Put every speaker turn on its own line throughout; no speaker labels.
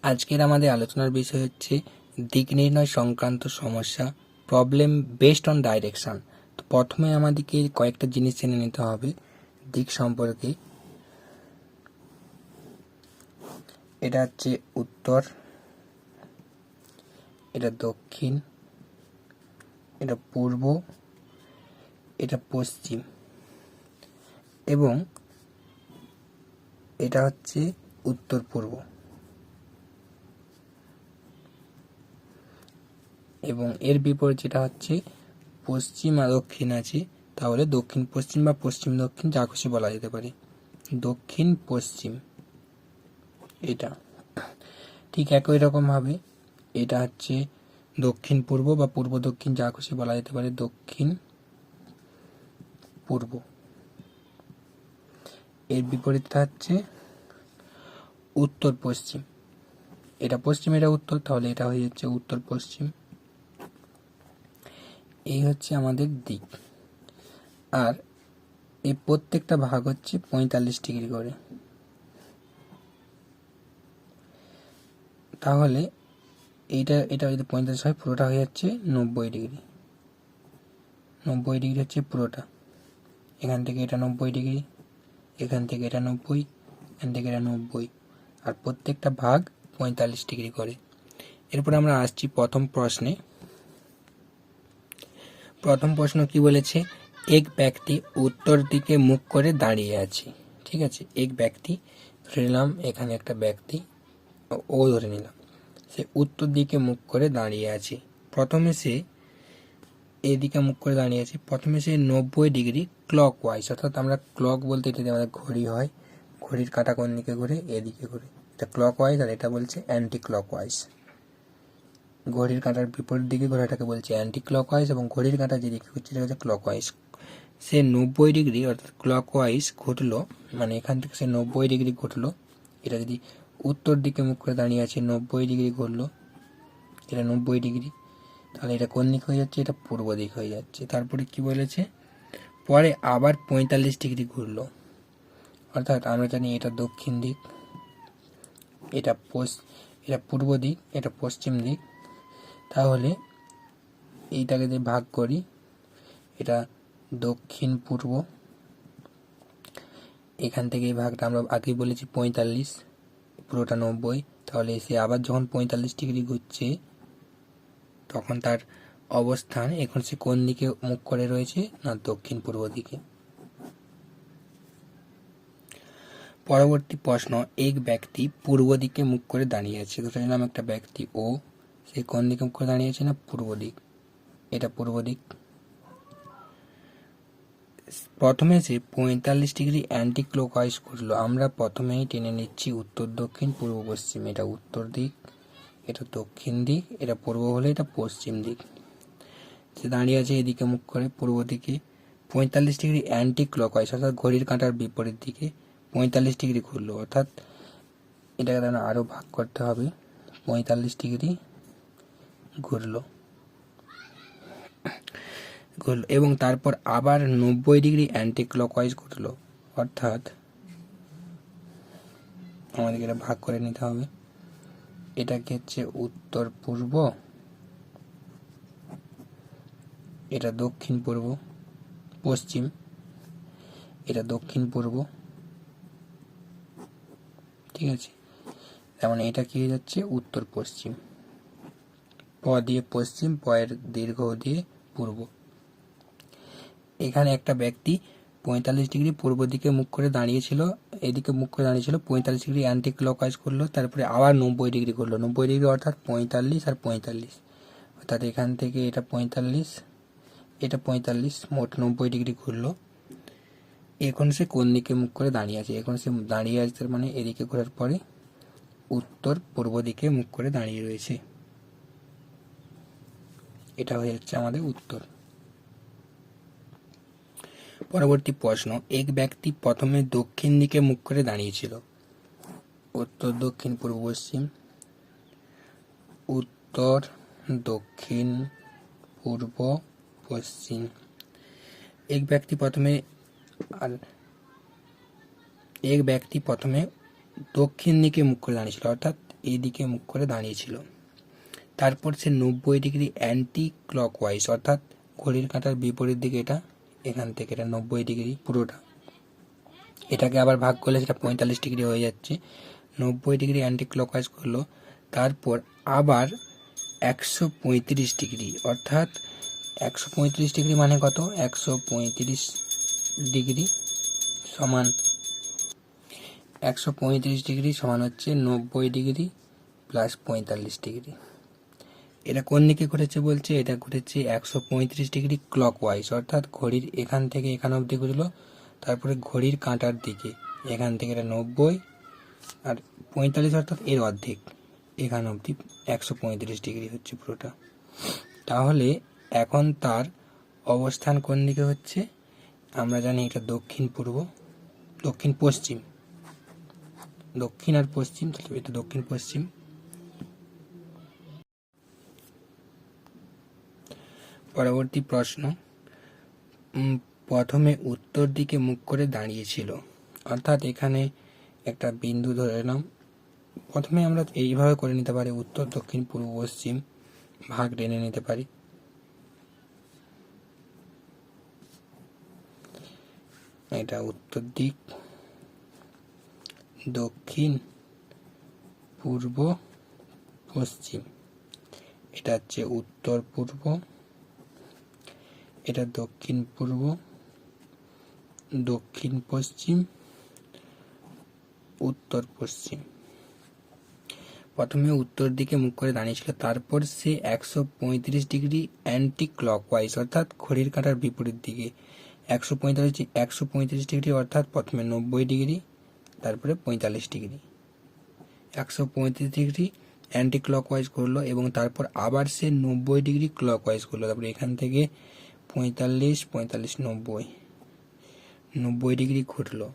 আজকের আমাদের আলোচনার বিষয় হচ্ছে দিক নির্ণয় সংক্রান্ত সমস্যা, প্রবলেম বেসড অন ডাইরেকশন। তো প্রথমে আমাদেরকে কয়েকটা জিনিস জেনে নিতে হবে দিক সম্পর্কে। এটা হচ্ছে উত্তর, এটা দক্ষিণ, এটা পূর্ব, এটা পশ্চিম, এবং এটা হচ্ছে উত্তর পূর্ব। এবং এর বিপরীত যেটা হচ্ছে পশ্চিম আর দক্ষিণ আছে, তাহলে দক্ষিণ পশ্চিম বা পশ্চিম দক্ষিণ যা খুশি বলা যেতে পারে। দক্ষিণ পশ্চিম এটা ঠিক একই রকম ভাবে এটা হচ্ছে দক্ষিণ পূর্ব বা পূর্ব দক্ষিণ যা খুশি বলা যেতে পারে। দক্ষিণ পূর্ব। এর বিপরীতটা হচ্ছে উত্তর পশ্চিম। এটা পশ্চিম, এটা উত্তর, তাহলে এটা হয়ে যাচ্ছে উত্তর পশ্চিম। এই হচ্ছে আমাদের দিক। আর এই প্রত্যেকটা ভাগ হচ্ছে 45 ডিগ্রি করে। তাহলে এটা এটা যদি 45 হয়, পুরোটা হয়ে যাচ্ছে 90 ডিগ্রি। 90 ডিগ্রি হচ্ছে পুরোটা। এখান থেকে এটা 90 ডিগ্রি, এখান থেকে এটা 90, এখান থেকে এটা 90, আর প্রত্যেকটা ভাগ 45 ডিগ্রি করে। এরপর আমরা আসছি প্রথম প্রশ্নে। প্রথম প্রশ্ন কি বলেছে? এক ব্যক্তি উত্তর দিকে মুখ করে দাঁড়িয়ে আছে। ঠিক আছে, এক ব্যক্তি ধরে নিলাম, এখানে একটা ব্যক্তি ও ধরে নিলাম, সে উত্তর দিকে মুখ করে দাঁড়িয়ে আছে। প্রথমে সে এদিকে মুখ করে দাঁড়িয়ে আছে। প্রথমে সে 90 ডিগ্রি ক্লক ওয়াইজ, অর্থাৎ আমরা ক্লক বলতে এটা আমাদের ঘড়ি হয়, ঘড়ির কাঁটা কোন দিকে ঘুরে? এদিকে ঘুরে। এটা ক্লক ওয়াইজ, আর এটা বলছে অ্যান্টি ক্লক ওয়াইজ। ঘড়ির কাঁটার বিপরীত দিকে ঘোরাটাকে বলছে অ্যান্টি ক্লক ওয়াইজ, এবং ঘড়ির কাঁটা যেদিকে ঘুরছে সেটা হচ্ছে ক্লক ওয়াইজ। সে 90 ডিগ্রি অর্থাৎ ক্লক ওয়াইজ ঘুরলো, মানে এখান থেকে সে 90 ডিগ্রি ঘুরলো। এটা যদি উত্তর দিকে মুখ করে দাঁড়িয়ে আছে, 90 ডিগ্রি ঘুরলো, এটা 90 ডিগ্রি, তাহলে এটা কোন দিক হয়ে যাচ্ছে? এটা পূর্ব দিক হয়ে যাচ্ছে। তারপরে কি বলেছে? পরে আবার 45 ডিগ্রি ঘুরলো, অর্থাৎ আমরা জানি এটা দক্ষিণ দিক, এটা এটা পূর্ব দিক, এটা পশ্চিম দিক। তাহলে এইটাকে যদি ভাগ করি, এটা দক্ষিণ পূর্ব। এখান থেকে এই ভাগটা আমরা আগেই বলেছি 45, পুরোটা 90। তাহলে এসে আবার যখন 45 ডিগ্রি ঘুরছে, তখন তার অবস্থান এখন সে কোন দিকে মুখ করে রয়েছে? না, দক্ষিণ পূর্ব দিকে। পরবর্তী প্রশ্ন, এক ব্যক্তি পূর্ব দিকে মুখ করে দাঁড়িয়ে আছে। ধরে নিলাম একটা ব্যক্তি ও, সে কোন দিকে মুখ করে দাঁড়িয়ে আছে? না, পূর্ব দিক। এটা পূর্ব দিক। প্রথমে সে 45 ডিগ্রি অ্যান্টি ক্লকওয়াইজ করলো। আমরা প্রথমেই টেনে নিচ্ছি উত্তর দক্ষিণ পূর্ব পশ্চিম। এটা উত্তর দিক, এটা দক্ষিণ দিক, এটা পূর্ব হলে এটা পশ্চিম দিক। সে দাঁড়িয়ে আছে এদিকে মুখ করে পূর্ব দিকে। 45 ডিগ্রি অ্যান্টি ক্লকওয়াইজ, অর্থাৎ ঘড়ির কাঁটার বিপরীত দিকে 45 ডিগ্রি ঘুরলো, অর্থাৎ এটাকে আরও ভাগ করতে হবে। 45 ডিগ্রি ঘুরলো, এবং তারপর আবার 90 ডিগ্রি অ্যান্টি ক্লকওয়াইজ ঘুরলো, অর্থাৎ আমাদেরকে এটা ভাগ করে নিতে হবে। এটাকে হচ্ছে উত্তর পূর্ব, এটা দক্ষিণ পূর্ব পশ্চিম, এটা দক্ষিণ পূর্ব। ঠিক আছে, যেমন এটা কি হয়ে যাচ্ছে? উত্তর পশ্চিম। প দিয়ে পশ্চিম, পয়ের দীর্ঘ দিয়ে পূর্ব। এখানে একটা ব্যক্তি 45 ডিগ্রি পূর্ব দিকে মুখ করে দাঁড়িয়েছিল, এদিকে মুখ করে দাঁড়িয়েছিল, 45 ডিগ্রি অ্যান্টি ক্লকওয়াইজ করলো, তারপরে আবার 90 ডিগ্রি করলো। 90 ডিগ্রি অর্থাৎ 45 আর 45, অর্থাৎ এখান থেকে এটা 45, এটা 45, মোট 90 ডিগ্রি ঘুরলো। এখন সে কোন দিকে মুখ করে দাঁড়িয়ে আছে? এখন সে দাঁড়িয়ে আছে, তার মানে এদিকে ঘোরার পরে উত্তর পূর্ব দিকে মুখ করে দাঁড়িয়ে রয়েছে। এটা হয়ে যাচ্ছে আমাদের উত্তর। পরবর্তী প্রশ্ন, এক ব্যক্তি প্রথমে দক্ষিণ দিকে মুখ করে দাঁড়িয়েছিল। উত্তর দক্ষিণ পূর্ব পশ্চিম, উত্তর দক্ষিণ পূর্ব পশ্চিম। এক ব্যক্তি প্রথমে দক্ষিণ দিকে মুখ করে দাঁড়িয়েছিল, অর্থাৎ এই দিকে মুখ করে দাঁড়িয়েছিল। তারপর সে 90 ডিগ্রি অ্যান্টি ক্লকওয়াইজ অর্থাৎ ঘড়ির কাঁটার বিপরীত দিকে, এটা এখান থেকে এটা 90 ডিগ্রি পুরোটা, এটাকে আবার ভাগ করলে সেটা 45 ডিগ্রি হয়ে যাচ্ছে। 90 ডিগ্রি অ্যান্টি ক্লকওয়াইজ করলো, তারপর আবার 135 ডিগ্রি, অর্থাৎ 135 ডিগ্রি মানে কত, 135 ডিগ্রি সমান 135 ডিগ্রি সমান হচ্ছে 90 ডিগ্রি প্লাস 45 ডিগ্রি। এটা কোন দিকে ঘুরেছে বলছে, এটা ঘুরেছে 135 ডিগ্রি ক্লকওয়াইজ, অর্থাৎ ঘড়ির এখান থেকে এখান অবধি ঘুরলো, তারপরে ঘড়ির কাঁটার দিকে এখান থেকে এটা 90 আর 45 অর্থাৎ এর অর্ধেক, এখান অবধি 135 ডিগ্রি হচ্ছে পুরোটা। তাহলে এখন তার অবস্থান কোন দিকে হচ্ছে, আমরা জানি এটা দক্ষিণ পূর্ব, দক্ষিণ পশ্চিম, দক্ষিণ আর পশ্চিম, তাহলে এটা দক্ষিণ পশ্চিম। পরবর্তী প্রশ্ন, প্রথমে উত্তর দিকে মুখ করে দাঁড়িয়েছিল, অর্থাৎ এখানে একটা বিন্দু ধরে নিলাম। প্রথমে আমরা এইভাবে করে নিতে পারি, উত্তর দক্ষিণ পূর্ব পশ্চিম ভাগ টেনে নিতে পারি। এটা উত্তর দিক, দক্ষিণ পূর্ব পশ্চিম, এটা হচ্ছে উত্তর পূর্ব, এটা দক্ষিণ পূর্ব, দক্ষিণ পশ্চিম, উত্তর পশ্চিম। প্রথমে উত্তর দিকে মুখ করে দাঁড়িয়েছিল, তারপর সে 135 ডিগ্রি অ্যান্টি ক্লকওয়াইজ অর্থাৎ ঘড়ির কাঁটার বিপরীত দিকে, 135 ডিগ্রি অর্থাৎ প্রথমে 90 ডিগ্রি তারপরে 45 ডিগ্রি, 135 ডিগ্রি অ্যান্টি ক্লকওয়াইজ করলো এবং তারপর আবার সে 90 ডিগ্রি ক্লকওয়াইজ করলো, তারপরে এখান থেকে 45 45 90 ডিগ্রি ঘুরলো।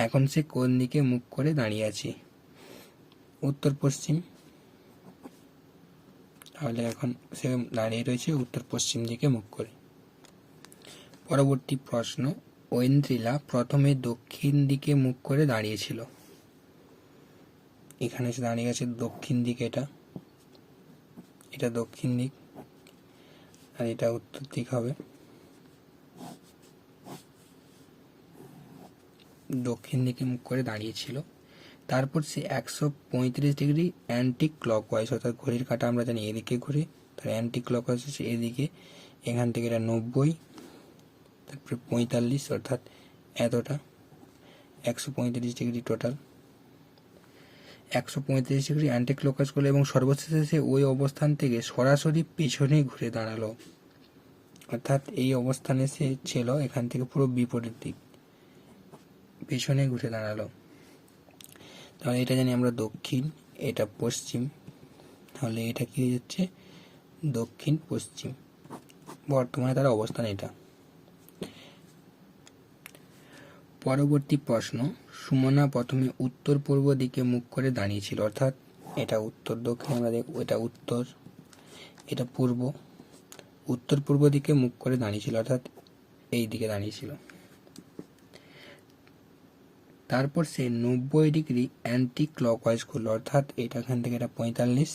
এখন সে কোন দিকে মুখ করে দাঁড়িয়ে আছে, উত্তর পশ্চিম, তাহলে এখন সে দাঁড়িয়ে রয়েছে উত্তর পশ্চিম দিকে মুখ করে। পরবর্তী প্রশ্ন, ঐন্দ্রিলা প্রথমে দক্ষিণ দিকে মুখ করে দাঁড়িয়েছিল, এখানে সে দাঁড়িয়ে গেছে দক্ষিণ দিকে, এটা দক্ষিণ দিক আর এটা উত্তর দিক হবে। দক্ষিণ দিকে মুখ করে দাঁড়িয়েছিল, তারপর সে 135 ডিগ্রি অ্যান্টি ক্লকওয়াইজ অর্থাৎ ঘড়ির কাঁটা আমরা জানি এদিকে ঘুরে, তার অ্যান্টি ক্লকওয়াইজ হচ্ছে এদিকে, এখান থেকে এটা 90 তারপরে 45 অর্থাৎ এতটা, 135 degree total, 135 degree anti clockwise করলো এবং সর্বশেষে সে ওই অবস্থান থেকে সরাসরি পেছনে ঘুরে দাঁড়ালো, অর্থাৎ এই অবস্থানে সে ছিল, এখান থেকে পুরো বিপরীত দিক পেছনে ঘুরে দাঁড়ালো। তাহলে এটা জানি আমরা দক্ষিণ, এটা পশ্চিম, তাহলে এটা কি হয়ে যাচ্ছে দক্ষিণ পশ্চিম, বর্তমানে তার অবস্থান এটা। পরবর্তী প্রশ্ন, সুমনা প্রথমে উত্তর পূর্ব দিকে মুখ করে দাঁড়িয়েছিল, অর্থাৎ এটা উত্তর দক্ষিণ আমরা দেখব, এটা উত্তর, এটা পূর্ব, উত্তর পূর্ব দিকে মুখ করে দাঁড়িয়েছিল অর্থাৎ এই দিকে দাঁড়িয়েছিল। তারপর সে 90 ডিগ্রি অ্যান্টি ক্লকওয়াইজ করলো, অর্থাৎ এটা এখান থেকে এটা 45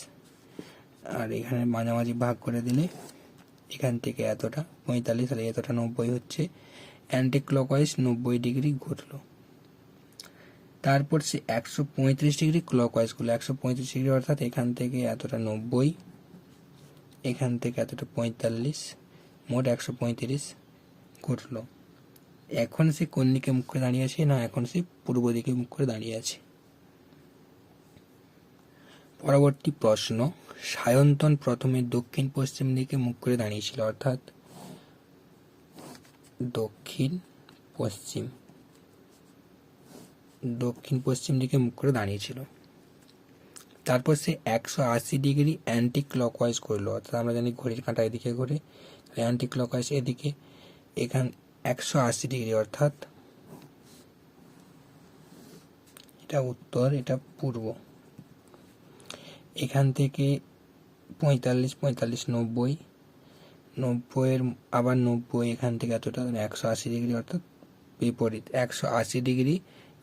আর এখানে মাঝামাঝি ভাগ করে দিলে এখান থেকে এতটা 45 আর এতটা 90 হচ্ছে, অ্যান্টি ক্লকওয়াইজ 90 ডিগ্রি ঘুরলো। তারপর সে 135 ডিগ্রি ক্লকওয়াইজ করলো, 135 ডিগ্রি অর্থাৎ এখান থেকে এতটা 90, এখান থেকে এতটা 45, মোট 135 ঘুরলো। এখন সে কোন দিকে মুখ করে দাঁড়িয়ে আছে, না এখন সে পূর্ব দিকে মুখ করে দাঁড়িয়ে আছে। পরবর্তী প্রশ্ন, সায়ন্তন প্রথমে দক্ষিণ পশ্চিম দিকে মুখ করে দাঁড়িয়েছিল, অর্থাৎ দক্ষিণ পশ্চিম, দক্ষিণ পশ্চিম দিকে মুখ করে দাঁড়িয়েছিল। তারপর সে 180 ডিগ্রি অ্যান্টি ক্লকওয়াইজ করলো, অর্থাৎ আমরা জানি ঘড়ির কাঁটা এদিকে ঘুরে, অ্যান্টি ক্লকওয়াইজ এদিকে, এখান 180 ডিগ্রি অর্থাৎ এটা উত্তর, এটা পূর্ব, এখান থেকে 45 45 90 90 আবার 90 এখান থেকে এতটা 180 ডিগ্রি অর্থাৎ বিপরীত, 180 ডিগ্রি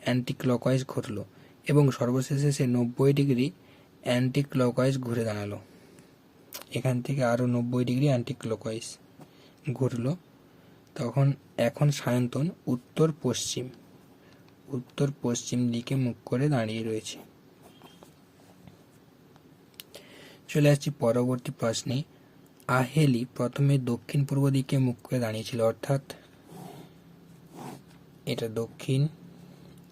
অ্যান্টি ক্লকওয়াইজ ঘুরলো এবং সর্বশেষে সে 90 ডিগ্রি অ্যান্টি ক্লকওয়াইজ ঘুরে দাঁড়ালো। এখান থেকে আরও 90 ডিগ্রি অ্যান্টি ক্লকওয়াইজ ঘুরলো। এখন সায়ন্তন উত্তর পশ্চিম দিকে মুখ করে দাঁড়িয়ে রয়েছে। চলে আসছি পরবর্তী প্রশ্নে। আহেলি প্রথমে দক্ষিণ পূর্ব দিকে মুখ করে দাঁড়িয়েছিল, অর্থাৎ এটা দক্ষিণ,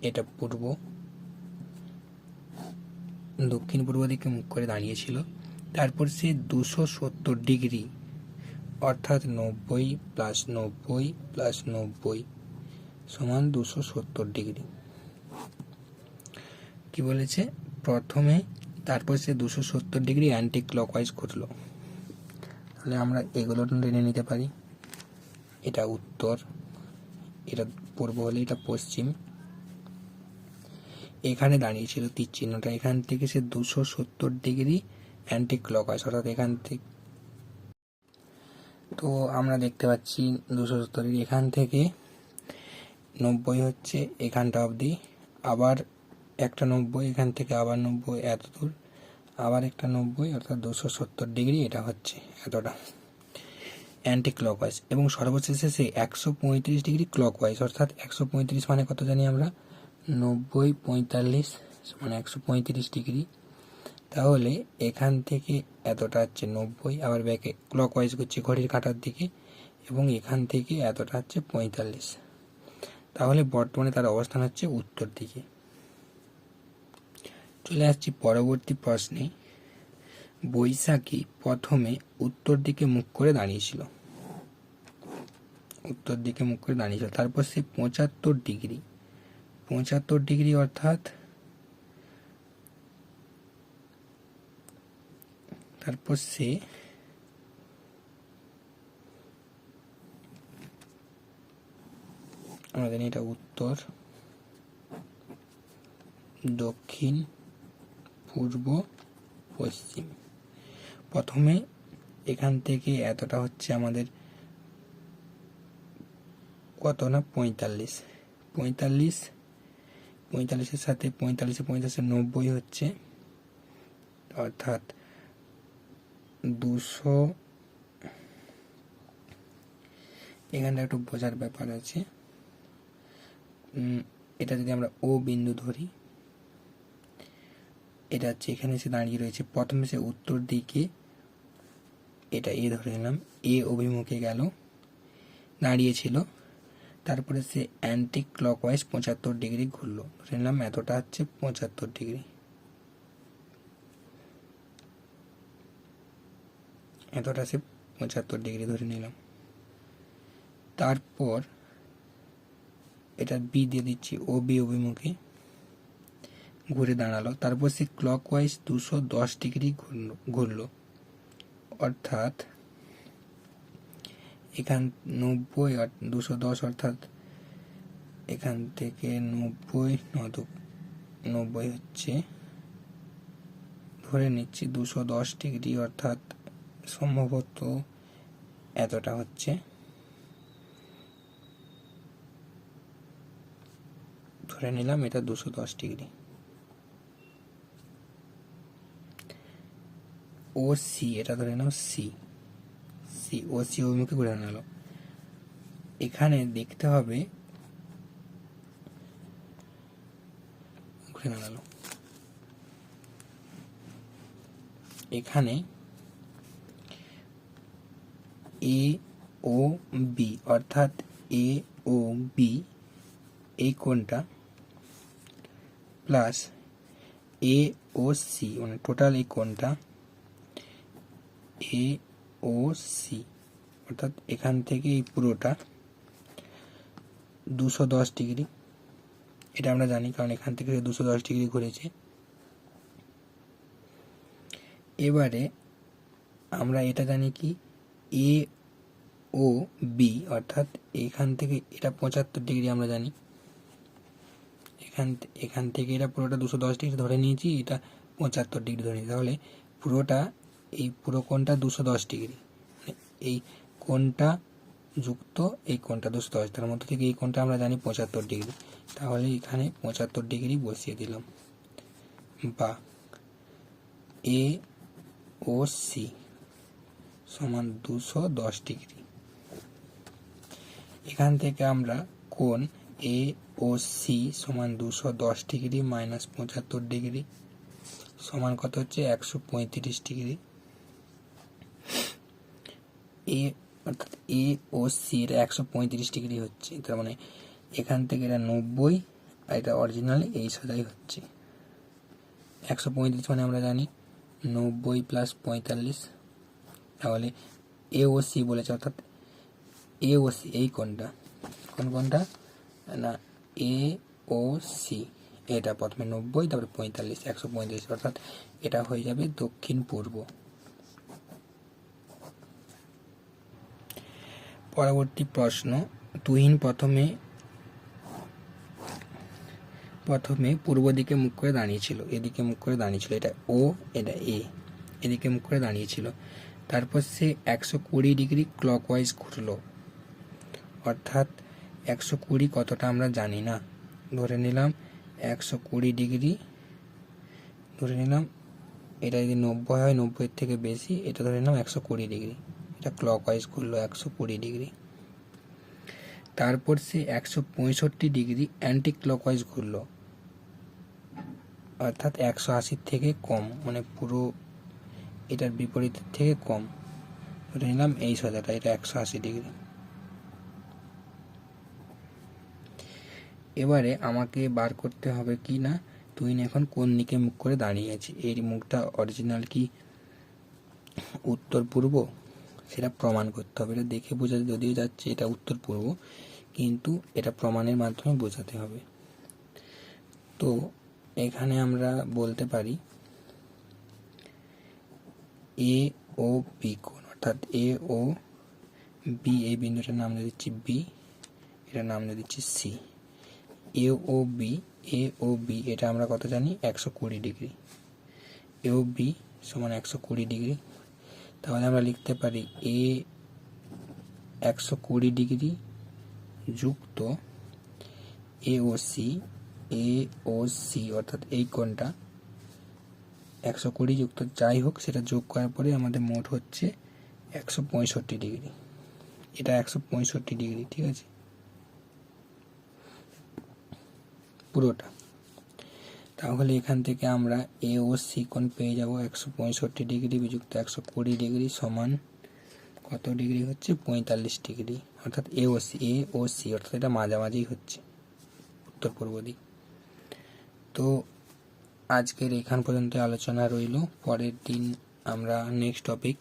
এটা পূর্ব, দক্ষিণ পূর্ব দিকে মুখ করে দাঁড়িয়েছিল। তারপর সে 270 ডিগ্রি অর্থাৎ 90 + 90 + 90 সমান 270 ডিগ্রি কি বলেছে প্রথমে, তারপর সে 270 ডিগ্রি অ্যান্টি ক্লকওয়াইজ ঘুরলো। তাহলে আমরা এগুলো টেনে নিতে পারি। এটা উত্তর, এটা পূর্ব হলে এটা পশ্চিম। এখানে দাঁড়িয়েছিল তীর চিহ্নটা, এখান থেকে সে 270 ডিগ্রি অ্যান্টি ক্লকওয়াইজ, অর্থাৎ এখান থেকে। তো আমরা দেখতে পাচ্ছি 270 এখান থেকে 90 হচ্ছে এখানটা অবধি, আবার একটা 90 এখান থেকে, আবার 90 এত দূর, আবার একটা 90, অর্থাৎ 270 ডিগ্রি এটা হচ্ছে এতটা অ্যান্টি ক্লকওয়াইজ। এবং সর্বশেষে সে 135 ডিগ্রি ক্লকওয়াইজ, অর্থাৎ 135 মানে কত জানি আমরা, 90 45 মানে 135 ডিগ্রি। তাহলে এখান থেকে এতটা হচ্ছে 90, আবার ব্যাকে ক্লকওয়াইজ করছে ঘড়ির কাঁটার দিকে, এবং এখান থেকে এতটা হচ্ছে 45। তাহলে বর্তমানে তার অবস্থান হচ্ছে উত্তর দিকে। চলে আসছি পরবর্তী প্রশ্নে। বৈশাখী প্রথমে উত্তর দিকে মুখ করে দাঁড়িয়েছিল, তারপর সে 75 ডিগ্রি অর্থাৎ তারপর সে আমরা জানি এটা উত্তর, দক্ষিণ, পূর্ব, পশ্চিম। প্রথমে এখান থেকে এতটা হচ্ছে আমাদের কত না 45, সাথে 45 90 হচ্ছে, অর্থাৎ 200। এখানে একটু বোঝার ব্যাপার আছে। এটা যদি আমরা ও বিন্দু ধরি, এটা হচ্ছে এখানে সে দাঁড়িয়ে রয়েছে, প্রথমে সে উত্তর দিকে, এটা এ ধরে নিলাম, এ অভিমুখে গেল, দাঁড়িয়েছিল। তারপরে সে অ্যান্টি ক্লকওয়াইজ 75 ডিগ্রি ঘুরলো, ধরে নিলাম এতটা হচ্ছে 75 ডিগ্রি, এতটা সে 75 ডিগ্রি ধরে নিলাম। তারপর এটা বি দিয়ে দিচ্ছি, ও বি অভিমুখে ঘুরে দাঁড়ালো। তারপর সে ক্লকওয়াইজ 210 ডিগ্রি ঘুরলো, অর্থাৎ এখান 90 আর 210, অর্থাৎ এখান থেকে 90 হচ্ছে, ধরে নিচ্ছি 210 ডিগ্রি, অর্থাৎ সম্ভবত এতটা হচ্ছে, ধরে নিলাম এটা 210 ডিগ্রি। ও সি, এটা ধরে নাও সি, ও সি অভিমুখে ঘুরে দাঁড়ালো। এখানে দেখতে হবে ঘুরে দাঁড়ালো, এখানে এ ও বি, অর্থাৎ এ ও বি এই কোণটা প্লাস এ ও সি, মানে টোটাল এই কোণটা এ ও সি, অর্থাৎ এখান থেকে এই পুরোটা 210 ডিগ্রি। এটা আমরা জানি, কারণ এখান থেকে 210 ডিগ্রি ঘুরেছে। এবারে আমরা এটা জানি কি, এ ও বি, অর্থাৎ এখান থেকে এটা 75 ডিগ্রি আমরা জানি, এখান থেকে এটা পুরোটা 210 ডিগ্রি ধরে নিয়েছি, এটা 75 ডিগ্রি ধরে নিয়েছি। তাহলে পুরোটা, এই পুরো কোণটা 210 ডিগ্রি, এই কোণটা যুক্ত এই কোণটা 210, তার মধ্যে থেকে এই কোণটা আমরা জানি 75 ডিগ্রি। তাহলে এখানে 75 ডিগ্রি বসিয়ে দিলাম। বা এ ও সি সমান 210 ডিগ্রি। এখান থেকে আমরা কোণ এ ও সি সমান 210 ডিগ্রি মাইনাস 75 ডিগ্রি সমান কত হচ্ছে 135 ডিগ্রি। এ অর্থাৎ এ ও সি এর 135 ডিগ্রি হচ্ছে, তার মানে এখান থেকে এটা 90 আর এটা অরিজিনাল এই সোজাই হচ্ছে। 135 মানে আমরা জানি 90 প্লাস 45, তাহলে এ ও সি বলেছে, অর্থাৎ এ ও সি এই কোণটা, কোনটা না এ ও সি, এটা প্রথমে 90 তারপরে 45, 135, অর্থাৎ এটা হয়ে যাবে দক্ষিণ পূর্ব। পরবর্তী প্রশ্ন, তুহিন প্রথমে পূর্ব দিকে মুখ করে দাঁড়িয়েছিল, এদিকে মুখ করে দাঁড়িয়েছিল, এটা ও এটা এ, এদিকে মুখ করে দাঁড়িয়েছিল। তারপর সে 120 ডিগ্রি ক্লকওয়াইজ ঘুরলো, অর্থাৎ 120 কতটা আমরা জানি না, ধরে নিলাম 120 ডিগ্রি, ধরে নিলাম এটা যদি 90 হয় 90 থেকে বেশি, এটা ধরে নিলাম 120 ডিগ্রি, এটা ক্লকওয়াইজ ঘুরলো 120 ডিগ্রি। তারপর সে 165 ডিগ্রি অ্যান্টি ক্লকওয়াইজ ঘুরলো, অর্থাৎ 180 থেকে কম, মানে পুরো এটার বিপরীতের থেকে কম, ধরে নিলাম এই সোজাটা, এটা 180 ডিগ্রি। এবারে আমাকে বার করতে হবে কি না তুহিন এখন কোন দিকে মুখ করে দাঁড়িয়ে আছে, এর মুখটা অরিজিনাল কি উত্তর পূর্ব সেটা প্রমাণ করতে হবে। এটা দেখে বোঝা যদিও যাচ্ছে এটা উত্তর পূর্ব, কিন্তু এটা প্রমাণের মাধ্যমে বোঝাতে হবে। তো এখানে আমরা বলতে পারি এ ও বি কোণ, অর্থাৎ এ ও বি, এই বিন্দুটার নাম দিচ্ছি বি, এটার নাম দিচ্ছি সি। এ ও বি এটা আমরা কত জানি 120 ডিগ্রি, এ ও বি সমান 120 ডিগ্রি। তাহলে আমরা লিখতে পারি এ 120 ডিগ্রি যুক্ত এ ও সি, অর্থাৎ এই কোণটা 120 যুক্ত যাই হোক সেটা যোগ করার পরে আমাদের মোট হচ্ছে 165 ডিগ্রি, এটা 165 ডিগ্রি, ঠিক আছে পুরোটা। তাহলে এখান থেকে আমরা এ ও সি কোণ পেয়ে যাব 165 ডিগ্রি বিযুক্ত 120 ডিগ্রি সমান কত ডিগ্রি হচ্ছে 45 ডিগ্রি, অর্থাৎ এ ও সি অর্থাৎ এটা মাঝামাঝি হচ্ছে উত্তর পূর্ব দিক। তো আজকের এখান পর্যন্ত আলোচনা রইল, পরের দিন আমরা নেক্সট টপিক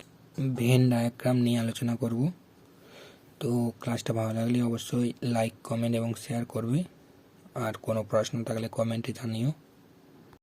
ভেন ডায়াগ্রাম নিয়ে আলোচনা করব। তো ক্লাসটা ভালো লাগলে অবশ্যই লাইক, কমেন্ট এবং শেয়ার করবে, আর কোনো প্রশ্ন থাকলে কমেন্টে জানিও।